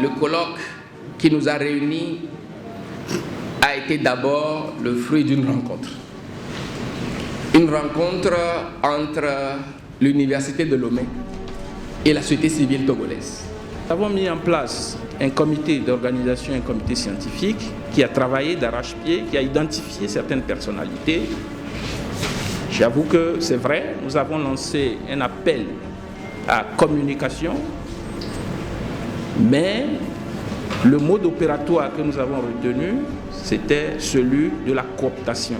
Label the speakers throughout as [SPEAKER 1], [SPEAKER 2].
[SPEAKER 1] Le colloque qui nous a réunis a été d'abord le fruit d'une rencontre. Une rencontre entre l'Université de Lomé et la société civile togolaise.
[SPEAKER 2] Nous avons mis en place un comité d'organisation, un comité scientifique qui a travaillé d'arrache-pied, qui a identifié certaines personnalités. J'avoue que c'est vrai, nous avons lancé un appel à communication, mais le mode opératoire que nous avons retenu, c'était celui de la cooptation.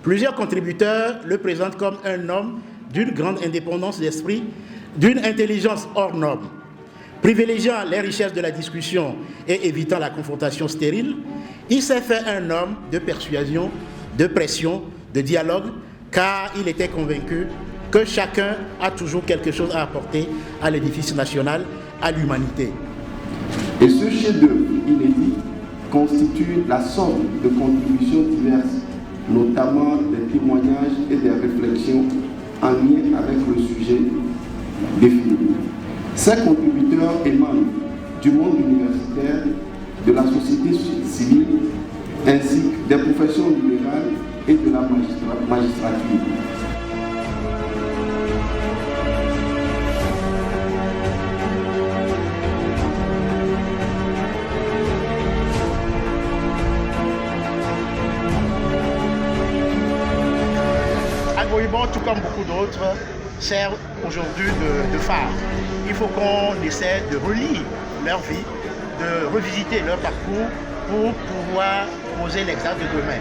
[SPEAKER 3] Plusieurs contributeurs le présentent comme un homme d'une grande indépendance d'esprit, d'une intelligence hors norme. Privilégiant les richesses de la discussion et évitant la confrontation stérile, il s'est fait un homme de persuasion, de pression, de dialogue, car il était convaincu que chacun a toujours quelque chose à apporter à l'édifice national, à l'humanité.
[SPEAKER 4] Et ce chef-d'œuvre inédit constitue la somme de contributions diverses, notamment des témoignages et des réflexions en lien avec le sujet défini. Ces contributeurs émanent du monde universitaire, de la société civile, ainsi que des professions libérales et de la magistrature.
[SPEAKER 3] Agboibo, tout comme beaucoup d'autres, sert aujourd'hui de phare. Il faut qu'on essaie de relire leur vie, de revisiter leur parcours pour pouvoir poser l'exact de demain.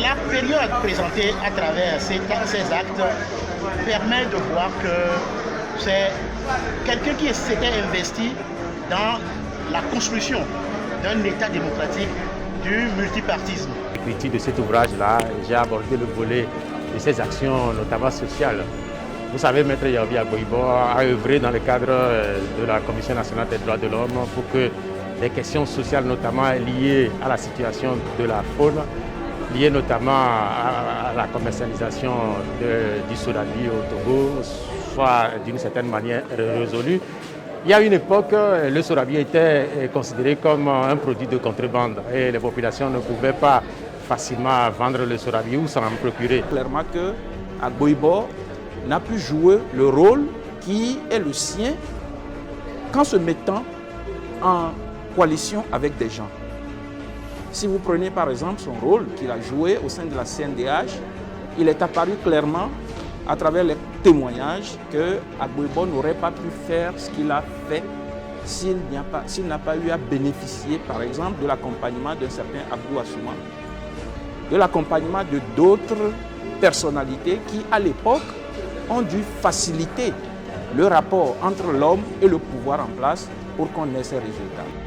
[SPEAKER 3] La période présentée à travers ces actes permet de voir que c'est quelqu'un qui s'était investi dans la construction d'un État démocratique, du multipartisme.
[SPEAKER 5] L'écriture de cet ouvrage-là, j'ai abordé le volet de ses actions, notamment sociales. Vous savez, Maître Yaobi Agboibo a œuvré dans le cadre de la Commission nationale des droits de l'homme pour que les questions sociales, notamment liées à la situation de la faune, liées notamment à la commercialisation du sorabi au Togo, soient d'une certaine manière résolues. Il y a une époque, le sorabi était considéré comme un produit de contrebande et les populations ne pouvaient pas facilement vendre le sorabi ou s'en procurer.
[SPEAKER 2] Clairement que Agboibo n'a pu jouer le rôle qui est le sien qu'en se mettant en coalition avec des gens. Si vous prenez par exemple son rôle qu'il a joué au sein de la CNDH, il est apparu clairement à travers les témoignages que Agboibo n'aurait pas pu faire ce qu'il a fait s'il n'a pas eu à bénéficier par exemple de l'accompagnement d'un certain Abdou Assouma, de l'accompagnement de d'autres personnalités qui à l'époque ont dû faciliter le rapport entre l'homme et le pouvoir en place pour qu'on ait ces résultats.